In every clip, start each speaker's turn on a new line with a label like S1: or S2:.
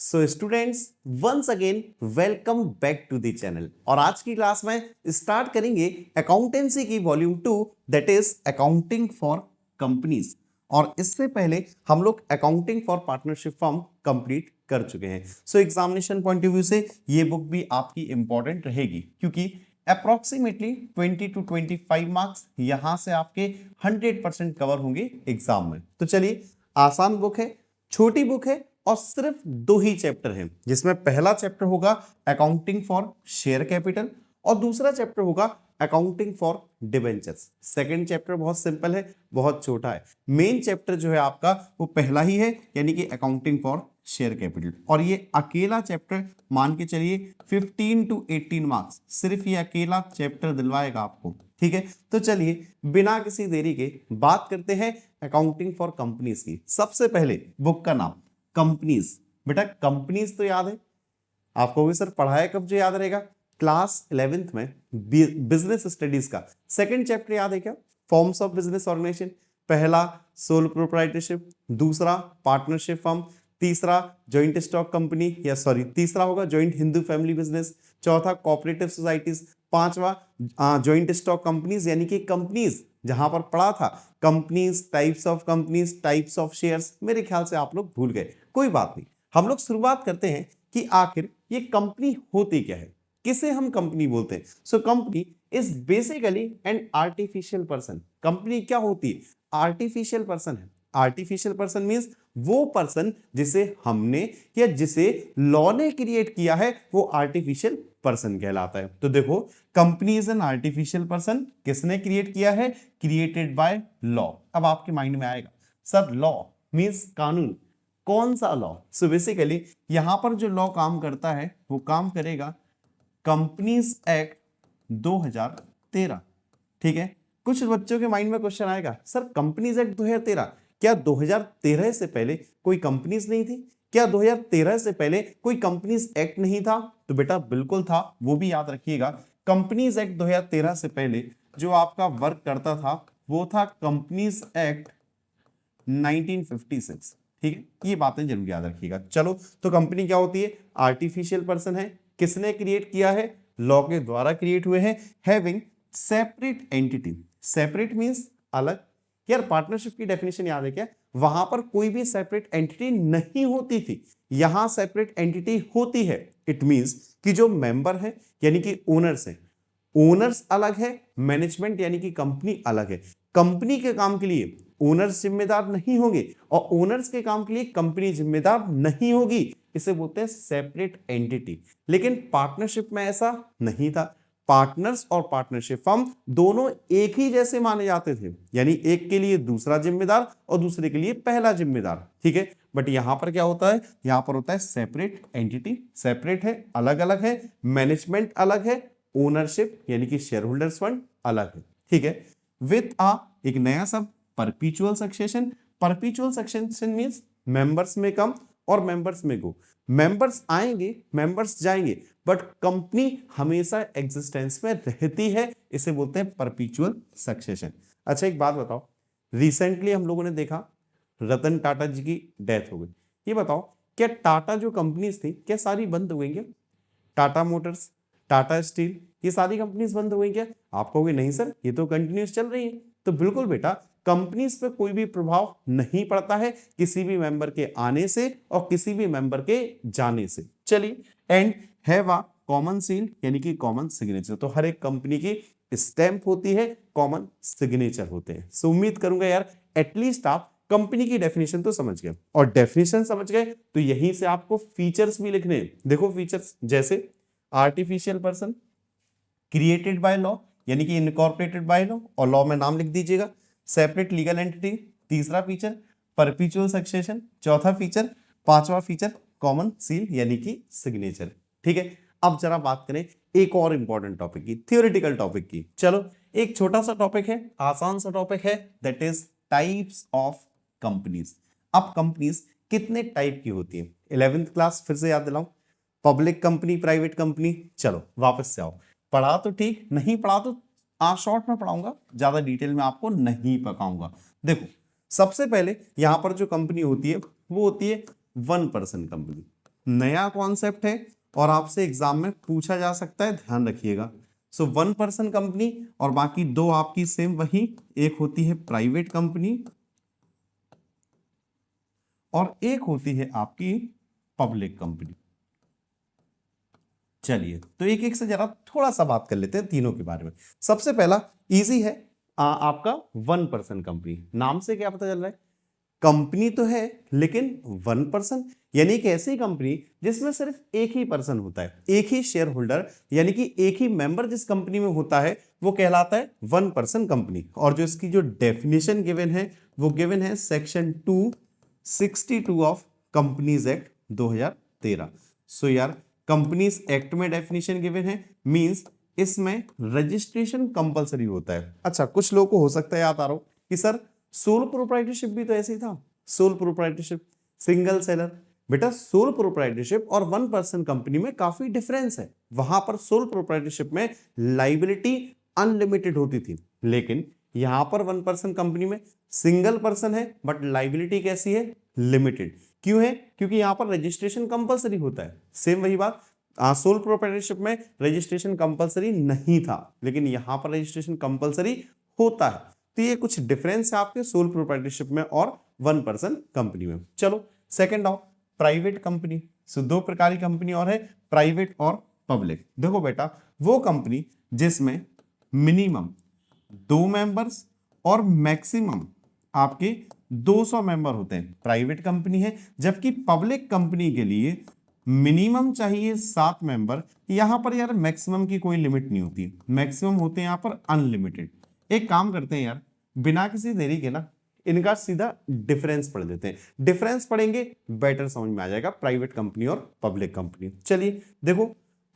S1: So students once again welcome back to the channel. और आज की क्लास में स्टार्ट करेंगे अकाउंटेंसी की volume 2 that is accounting for companies. और इससे पहले हम लोग accounting for partnership firm complete कर चुके हैं। So examination point of view से ये बुक भी आपकी इंपॉर्टेंट रहेगी क्योंकि अप्रोक्सीमेटली 20 to 25 मार्क्स यहां से आपके 100% कवर होंगे एग्जाम में। तो चलिए, आसान बुक है, छोटी बुक है और सिर्फ 2 ही चैप्टर हैं, जिसमें पहला चैप्टर होगा अकाउंटिंग फॉर शेयर कैपिटल और दूसरा चैप्टर होगा accounting for debentures. Second chapter बहुत सिंपल है, बहुत छोटा है। मेन चैप्टर जो है आपका वो पहला ही है, यानी कि अकाउंटिंग फॉर शेयर कैपिटल। और ये अकेला चैप्टर मान के चलिए 15 to 18 मार्क्स सिर्फ ये अकेला चैप्टर दिलवाएगा आपको। ठीक है, तो चलिए बिना किसी देरी के बात करते हैं अकाउंटिंग फॉर कंपनीज की। सबसे पहले बुक का नाम कंपनीज। बेटा कंपनीज तो याद है आपको भी, सर पढ़ाया कब जो याद रहेगा, क्लास 11th में बिजनेस स्टडीज का सेकंड चैप्टर याद है क्या, फॉर्म्स ऑफ बिजनेस ऑर्गेनाइजेशन। पहला सोल प्रोप्राइटरशिप, दूसरा पार्टनरशिप फर्म, तीसरा जॉइंट स्टॉक कंपनी या सॉरी तीसरा होगा जॉइंट हिंदू फैमिली बिजनेस, चौथा कोऑपरेटिव सोसाइटीज, पांचवा जॉइंट स्टॉक कंपनीज यानी कि कंपनीज जहां पर पढ़ा था कंपनीज, टाइप्स ऑफ शेयर्स। मेरे ख्याल से आप लोग भूल गए, कोई बात नहीं। हम लोग शुरुआत करते हैं कि आखिर ये कंपनी होती क्या है, किसे हम कंपनी बोलते हैं। So company is basically an artificial person. Company क्या होती है, आर्टिफिशियल पर्सन है। आर्टिफिशियल पर्सन मींस वो पर्सन जिसे हमने या जिसे लॉ ने क्रिएट किया है वो आर्टिफिशियल पर्सन कहलाता है। तो देखो, company is an artificial person, किसने क्रिएट किया है, क्रिएटेड बाय लॉ। अब आपके माइंड में आएगा सर लॉ मींस कानून, कौन सा लॉ। सो बेसिकली यहां पर जो लॉ काम करता है वो काम करेगा कंपनीज एक्ट 2013। ठीक है, कुछ बच्चों के माइंड में क्वेश्चन आएगा सर कंपनीज एक्ट 2013, क्या 2013 से पहले कोई कंपनीज नहीं थी, क्या 2013 से पहले कोई कंपनीज एक्ट नहीं था। तो बेटा बिल्कुल था, वो भी याद रखिएगा। कंपनीज एक्ट 2013 से पहले जो आपका वर्क करता था वो था कंपनीज एक्ट 1956। ठीक है, ये बातें जरूर याद रखिएगा। चलो, तो कंपनी क्या होती है, आर्टिफिशियल पर्सन है, किसने क्रिएट किया है, लॉ के द्वारा क्रिएट हुए हैं, having separate entity. Separate means अलग। यार पार्टनरशिप की डेफिनेशन याद है क्या, वहां पर कोई भी सेपरेट एंटिटी नहीं होती थी, यहां सेपरेट एंटिटी होती है। इट मींस कि जो मेंबर है यानी कि ओनर्स है, ओनर्स अलग है, मैनेजमेंट यानी कि कंपनी अलग है। कंपनी के काम के लिए ओनर्स जिम्मेदार नहीं होंगे और ओनर्स के काम के लिए कंपनी जिम्मेदार नहीं होगी, इसे बोलते हैं सेपरेट एंटिटी। लेकिन पार्टनरशिप में ऐसा नहीं था, पार्टनर्स और पार्टनरशिप फर्म दोनों एक ही जैसे माने जाते थे, यानी एक के लिए दूसरा जिम्मेदार और दूसरे के लिए पहला जिम्मेदार। ठीक है, बट यहां पर क्या होता है, यहां पर होता है सेपरेट एंटिटी, सेपरेट है, अलग अलग है, मैनेजमेंट अलग है, ओनरशिप यानी कि शेयर होल्डर्स फंड अलग है। ठीक है, विथ एक नया सब परपीचुअल सक्सेशन। परपीचुअल सक्सेशन मींस मेंबर्स में कम और मेंबर्स में गो, मेंबर्स आएंगे मेंबर्स जाएंगे बट कंपनी हमेशा एग्जिस्टेंस में रहती है, इसे बोलते हैं परपीचुअल सक्सेशन। अच्छा एक बात बताओ, रिसेंटली हम लोगों ने देखा रतन टाटा जी की डेथ हो गई। ये बताओ क्या टाटा जो कंपनीज थी क्या सारी बंद हो गई क्या, टाटा मोटर्स, टाटा स्टील, ये सारी कंपनीज बंद हो गई क्या। आप कहोगे नहीं सर ये तो कंटिन्यूस चल रही है। तो बिल्कुल बेटा, कंपनीज पे कोई भी प्रभाव नहीं पड़ता है किसी भी मेंबर के आने से और किसी भी मेंबर के जाने से। चलिए, and have a common seal यानी कि कॉमन सिग्नेचर। तो हर एक कंपनी की स्टैंप होती है, कॉमन सिग्नेचर होते हैं। सो उम्मीद करूंगा यार एटलीस्ट आप कंपनी की डेफिनेशन तो समझ गए, और डेफिनेशन समझ गए तो यहीं से आपको फीचर्स भी लिखने हैं। देखो फीचर्स जैसे artificial person, created by law यानी कि इनकॉर्पोरेटेड बाय लॉ और लॉ में नाम लिख दीजिएगा, सेपरेट लीगल एंटिटी, तीसरा फीचर परपीचुअल सक्सेशन, चौथा फीचर, पांचवा फीचर कॉमन सील यानी कि सिग्नेचर। ठीक है, अब जरा बात करें एक और इंपॉर्टेंट टॉपिक की, थियोरेटिकल टॉपिक की। चलो, एक छोटा सा टॉपिक है, आसान सा टॉपिक है, that is types of companies. अब कंपनीज कितने टाइप की होती है, 11th क्लास फिर से याद दिलाऊं, पब्लिक कंपनी, प्राइवेट कंपनी। चलो वापस से आओ, पढ़ा तो ठीक, नहीं पढ़ा तो शॉर्ट में पढ़ाऊंगा, ज्यादा डिटेल में आपको नहीं पकाऊंगा। देखो सबसे पहले यहां पर जो कंपनी होती है वो होती है वन पर्सन कंपनी। नया कॉन्सेप्ट है और आपसे एग्जाम में पूछा जा सकता है, ध्यान रखिएगा। सो 1% कंपनी और बाकी दो आपकी सेम वही, एक होती है प्राइवेट कंपनी और एक होती है आपकी पब्लिक कंपनी। चलिए तो एक एक से जरा थोड़ा सा बात कर लेते हैं तीनों के बारे में। सबसे पहला इजी है, आपका 1% कंपनी। नाम से क्या पता चल रहा है, कंपनी तो है लेकिन 1%, यानी कि ऐसी कंपनी जिसमें सिर्फ एक ही पर्सन होता है, एक ही शेयर होल्डर, यानी कि एक ही मेंबर जिस कंपनी में होता है वो कहलाता है 1% कंपनी। और जो इसकी जो डेफिनेशन गिवन है वो गिवन है सेक्शन 262 ऑफ कंपनीज एक्ट 2013। सो यार कंपनीज एक्ट में डेफिनेशन गिवन है, मींस इसमें रजिस्ट्रेशन कंपलसरी होता है। अच्छा, कुछ लोगों को हो सकता है याद आ रहा हो कि सर सोल प्रोप्राइटरशिप भी तो ऐसे ही था, सोल प्रोप्राइटरशिप, सिंगल सेलर। बेटा सोल प्रोप्राइटरशिप और 1% कंपनी में काफी डिफरेंस है। वहां पर सोल प्रोप्राइटरशिप में लाइबिलिटी अनलिमिटेड होती थी, लेकिन यहां पर 1% कंपनी में सिंगल पर्सन है बट लाइबिलिटी कैसी है, लिमिटेड। क्यों है, क्योंकि यहां पर रजिस्ट्रेशन कंपलसरी होता है। सेम वही बात, सोल प्रोप्राइटरशिप में रजिस्ट्रेशन कंपलसरी नहीं था, लेकिन यहां पर रजिस्ट्रेशन कंपलसरी होता है। तो ये कुछ डिफरेंस है आपके सोल प्रोप्राइटरशिप में और 1% कंपनी में। चलो सेकंड आओ, प्राइवेट कंपनी। सो दो प्रकार की कंपनी और है, प्राइवेट और पब्लिक। देखो बेटा, वो कंपनी जिसमें मिनिमम 2 मेंबर्स और मैक्सिमम आपके 200 मेंबर होते हैं, प्राइवेट कंपनी है। जबकि पब्लिक कंपनी के लिए मिनिमम चाहिए 7 मेंबर। यहां पर यार मैक्सिमम की कोई लिमिट नहीं होती, मैक्सिमम होते हैं यहां पर अनलिमिटेड। एक काम करते हैं यार, बिना किसी देरी के ना इनका सीधा डिफरेंस पढ़ देते हैं। डिफरेंस पढ़ेंगे बेटर समझ में आ जाएगा प्राइवेट कंपनी और पब्लिक कंपनी। चलिए देखो,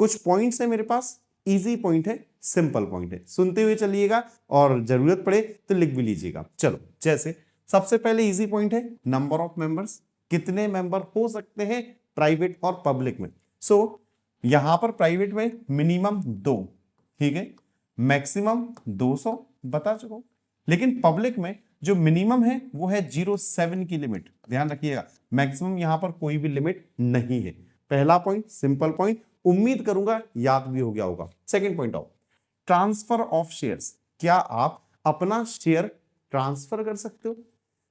S1: कुछ पॉइंट्स है मेरे पास, इजी पॉइंट है, सिंपल पॉइंट है, सुनते हुए चलिएगा और जरूरत पड़े तो लिख भी लीजिएगा। चलो, जैसे सबसे पहले इजी पॉइंट है नंबर ऑफ मेंबर्स, कितने मेंबर हो सकते हैं प्राइवेट और पब्लिक में। सो यहां पर प्राइवेट में मिनिमम 2, ठीक है, मैक्सिमम 200 बता चुका हूं, लेकिन पब्लिक में जो मिनिमम है वो है 07 की लिमिट। ध्यान रखिएगा, मैक्सिमम यहां पर कोई भी लिमिट नहीं है। पहला पॉइंट सिंपल पॉइंट, उम्मीद करूंगा याद भी हो गया होगा। सेकंड पॉइंट आओ, ट्रांसफर ऑफ शेयर्स। क्या आप अपना शेयर ट्रांसफर कर सकते हो?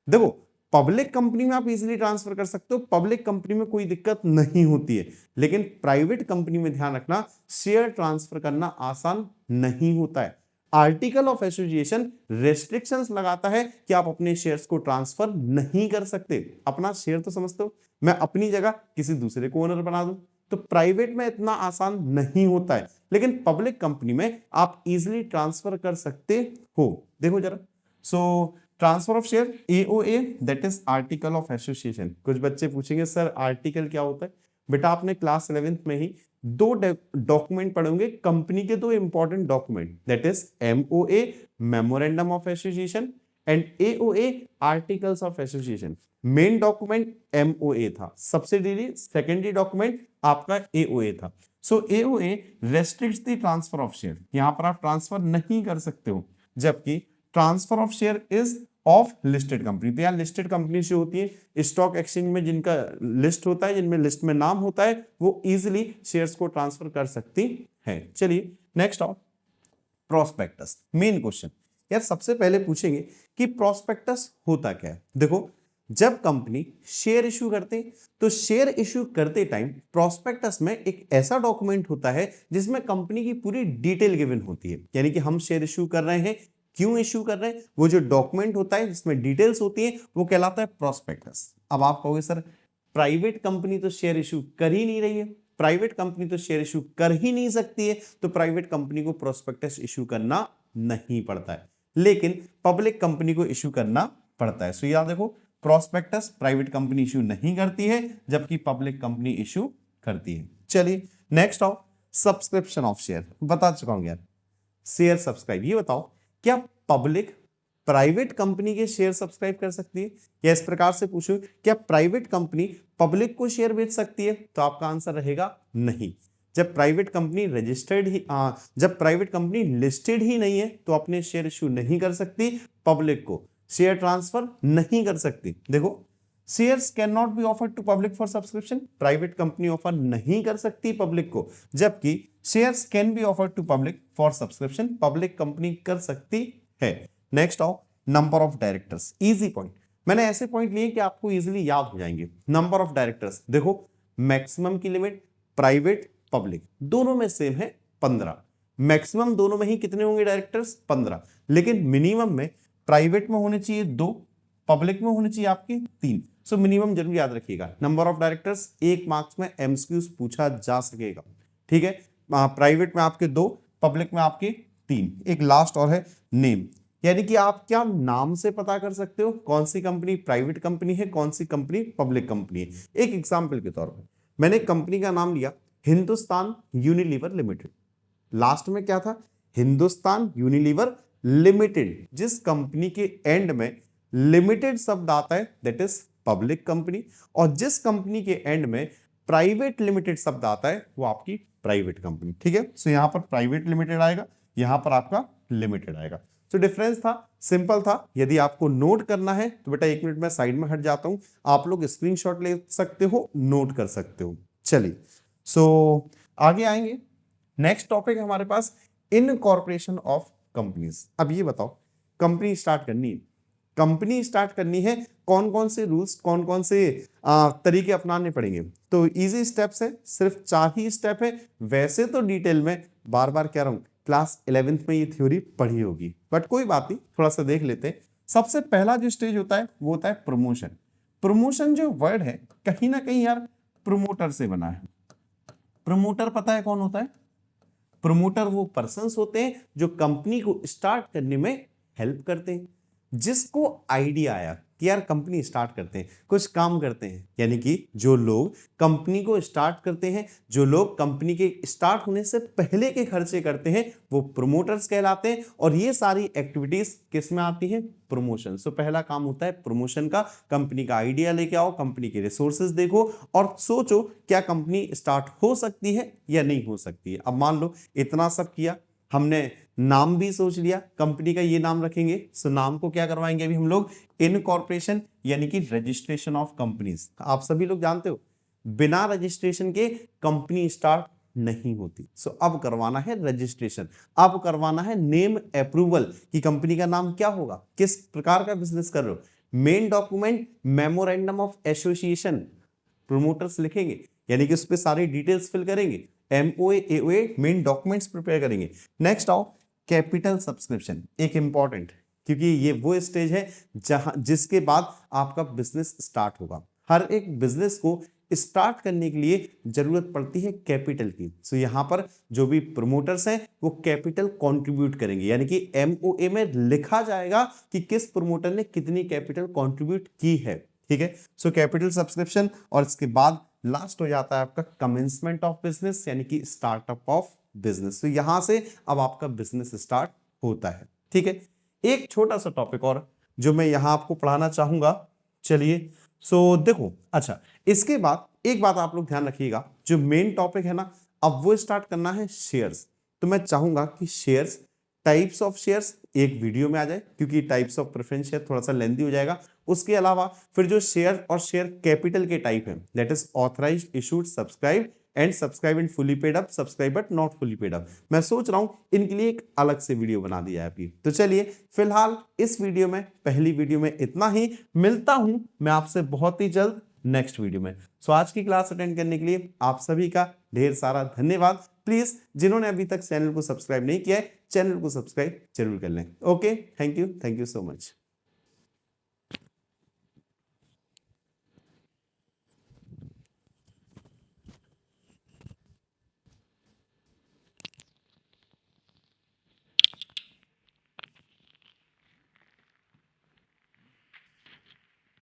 S1: देखो, पब्लिक कंपनी में आप इजीली ट्रांसफर कर सकते हो, पब्लिक कंपनी में कोई दिक्कत नहीं होती है, लेकिन प्राइवेट कंपनी में ध्यान रखना शेयर ट्रांसफर करना आसान नहीं होता है। आर्टिकल ऑफ एसोसिएशन रेस्ट्रिक्शंस लगाता है कि आप अपने शेयर्स को ट्रांसफर नहीं कर सकते। अपना शेयर तो समझते हो, मैं अपनी जगह किसी दूसरे को ओनर बना दूं, तो प्राइवेट में इतना आसान नहीं होता है, लेकिन पब्लिक कंपनी में आप इजीली ट्रांसफर कर सकते हो। देखो जरा, सो transfer of share, AOA that is article of association. कुछ बच्चे पूछेंगे सर आर्टिकल क्या होता है? बेटा आपने क्लास 11th में ही दो डॉक्यूमेंट पढ़ोगे, कंपनी के दो important document, that is MOA memorandum of association and AOA articles of association. Main document MOA था, सब्सिडियरी सेकेंडरी डॉक्यूमेंट आपका एओए था। So AOA restricts the transfer of share, यहां पर आप ट्रांसफर नहीं कर सकते हो, जबकि transfer of share is of listed company. तो यहाँ लिस्टेड कंपनी से होती है, स्टॉक एक्सचेंज में जिनका लिस्ट होता है, जिनमें लिस्ट में नाम होता है, वो इजीली शेयर्स को ट्रांसफर कर सकती है। चलिए नेक्स्ट आओ, प्रोस्पेक्टस। मेन क्वेश्चन यार, सबसे पहले पूछेंगे कि प्रोस्पेक्टस होता क्या है। देखो, जब कंपनी शेयर इश्यू करते तो शेयर इश्यू करते टाइम प्रोस्पेक्टस में एक ऐसा डॉक्यूमेंट होता है जिसमें कंपनी की पूरी डिटेल गिवन होती है, यानी कि हम शेयर इश्यू कर रहे हैं, क्यों इश्यू कर रहे हैं, वो जो डॉक्यूमेंट होता है जिसमें डिटेल्स होती है वो कहलाता है प्रोस्पेक्टस। अब आप कहोगे सर प्राइवेट कंपनी तो शेयर इश्यू कर ही नहीं रही है, प्राइवेट कंपनी तो शेयर इश्यू कर ही नहीं सकती है, तो प्राइवेट कंपनी को प्रोस्पेक्टस इश्यू करना नहीं पड़ता है, लेकिन पब्लिक कंपनी को इश्यू करना पड़ता है। सो याद देखो, प्रोस्पेक्टस प्राइवेट कंपनी इश्यू नहीं करती है, जबकि पब्लिक कंपनी इश्यू करती है। चलिए नेक्स्ट आओ, सब्सक्रिप्शन ऑफ शेयर। बता चुका हूं यार, शेयर सब्सक्राइब। ये बताओ, क्या पब्लिक प्राइवेट कंपनी के शेयर सब्सक्राइब कर सकती है? या इस प्रकार से पूछूं, क्या प्राइवेट कंपनी पब्लिक को शेयर बेच सकती है? तो आपका आंसर रहेगा नहीं। जब प्राइवेट कंपनी रजिस्टर्ड ही जब प्राइवेट कंपनी लिस्टेड ही नहीं है तो अपने शेयर इश्यू नहीं कर सकती, पब्लिक को शेयर ट्रांसफर नहीं कर सकती। देखो, shares can not be offered to public for subscription, private company offer नहीं कर सकती पब्लिक को, जबकि shares can be offered to public for subscription, public company कर सकती है। नेक्स्ट आओ, number of directors, easy point, मैंने ऐसे पॉइंट लिए कि आपको इजीली याद हो जाएंगे। नंबर ऑफ डायरेक्टर्स देखो, मैक्सिमम की लिमिट प्राइवेट पब्लिक दोनों में सेम है 15, मैक्सिमम दोनों में ही कितने होंगे डायरेक्टर्स 15, लेकिन मिनिमम में प्राइवेट में होने चाहिए 2, पब्लिक में होने चाहिए आपके 3। सो मिनिमम जरूर याद रखिएगा। नंबर ऑफ डायरेक्टर्स 1 मार्क्स में एमसीक्यूज पूछा जा सकेगा, ठीक है। प्राइवेट में आपके 2, पब्लिक में आपके 3। एक लास्ट और है नेम, यानी कि आप क्या नाम से पता कर सकते हो कौन सी कंपनी प्राइवेट कंपनी है, कौन सी कंपनी पब्लिक कंपनी है। एक एग्जांपल के तौर पर मैंने कंपनी का नाम लिया हिंदुस्तान यूनिलीवर लिमिटेड, लास्ट में क्या था हिंदुस्तान यूनिलीवर लिमिटेड, जिस कंपनी के एंड में लिमिटेड शब्द आता है दैट इज पब्लिक कंपनी, और जिस कंपनी के एंड में प्राइवेट लिमिटेड शब्द आता है वो आपकी प्राइवेट कंपनी, ठीक है। सो यहां पर प्राइवेट लिमिटेड आएगा, यहां पर आपका लिमिटेड आएगा। तो डिफरेंस था, सिंपल था। यदि आपको नोट करना है तो बेटा 1 मिनट में साइड में हट जाता हूं, आप लोग स्क्रीनशॉट ले सकते हो, नोट कर सकते हो। चलिए सो आगे आएंगे। नेक्स्ट टॉपिक है हमारे पास इनकॉर्पोरेशन ऑफ कंपनीज। अब ये बताओ कंपनी स्टार्ट करनी है, कंपनी स्टार्ट करनी है, कौन कौन से रूल्स, कौन कौन से तरीके अपनाने पड़ेंगे। तो इजी स्टेप्स है, सिर्फ 4 ही स्टेप है। वैसे तो डिटेल में बार बार कह रहा हूं क्लास 11th में ये थ्योरी पढ़ी होगी, बट कोई बात नहीं, थोड़ा सा देख लेते हैं। सबसे पहला जो स्टेज होता है वो होता है प्रमोशन। प्रमोशन जो वर्ड है कहीं ना कहीं यार प्रमोटर से बना है। प्रमोटर पता है कौन होता है? प्रमोटर वो पर्सन्स होते हैं जो कंपनी को स्टार्ट करने में हेल्प करते हैं, जिसको आइडिया आया कि यार कंपनी स्टार्ट करते हैं, कुछ काम करते हैं, यानी कि जो लोग कंपनी को स्टार्ट करते हैं, जो लोग कंपनी के स्टार्ट होने से पहले के खर्चे करते हैं, वो प्रोमोटर्स कहलाते हैं। और ये सारी एक्टिविटीज किस में आती हैं? प्रमोशन। सो पहला काम होता है प्रमोशन का, कंपनी का आइडिया लेके आओ, कंपनी के रिसोर्सेज देखो और सोचो क्या कंपनी स्टार्ट हो सकती है या नहीं हो सकती है। अब मान लो इतना सब किया, हमने नाम भी सोच लिया, कंपनी का ये नाम रखेंगे। सो नाम को क्या करवाएंगे अभी हम लोग? इनकॉर्पोरेशन, यानी कि रजिस्ट्रेशन ऑफ कंपनीज। आप सभी लोग जानते हो बिना रजिस्ट्रेशन के कंपनी स्टार्ट नहीं होती। सो अब करवाना है रजिस्ट्रेशन, अब करवाना है नेम अप्रूवल कि कंपनी का नाम क्या होगा, किस प्रकार का बिजनेस कर रहे हो। Main document memorandum of association, promoters लिखेंगे, यानी कि उस पर सारी डिटेल्स फिल करेंगे। MOA AOA main documents prepare करेंगे। नेक्स्ट आओ कैपिटल सब्सक्रिप्शन, एक इंपॉर्टेंट, क्योंकि ये वो स्टेज है जिसके बाद आपका बिजनेस स्टार्ट होगा। हर एक बिजनेस को स्टार्ट करने के लिए जरूरत पड़ती है कैपिटल की। सो यहां पर जो भी प्रमोटर्स हैं वो कैपिटल कंट्रीब्यूट करेंगे, यानी कि MOA में लिखा जाएगा कि किस प्रमोटर ने कितनी कैपिटल कंट्रीब्यूट की है, ठीक है। सो कैपिटल सब्सक्रिप्शन, और इसके बाद लास्ट हो जाता है आपका कमेंसमेंट ऑफ बिजनेस, यानी कि स्टार्टअप ऑफ बिजनेस। तो यहां से अब आपका बिजनेस स्टार्ट होता है, ठीक है। एक छोटा सा टॉपिक और जो मैं यहां आपको पढ़ाना चाहूंगा, चलिए सो देखो। अच्छा, इसके बाद एक बात आप लोग ध्यान रखिएगा, जो मेन टॉपिक है ना, अब वो स्टार्ट करना है शेयर्स। तो मैं चाहूंगा कि शेयर्स, टाइप्स ऑफ शेयर्स एक वीडियो में आ जाए, क्योंकि टाइप्स ऑफ प्रेफरेंस शेयर थोड़ा सा लेंथी हो जाएगा। उसके अलावा फिर जो शेयर और शेयर कैपिटल के टाइप हैं, that is authorised, issued, subscribe and subscribe and fully paid up, subscribe but not fully paid up. मैं सोच रहा हूं इनके लिए एक अलग से वीडियो बना दिया है अभी। तो चलिए फिलहाल इस वीडियो में, पहली वीडियो में इतना ही। मिलता हूं मैं आपसे बहुत ही जल्द नेक्स्ट वीडियो में। सो आज की क्लास अटेंड करने के लिए आप सभी का ढेर सारा धन्यवाद। प्लीज जिन्होंने अभी तक चैनल को सब्सक्राइब नहीं किया है, चैनल को सब्सक्राइब जरूर कर लें। Okay, thank you so much.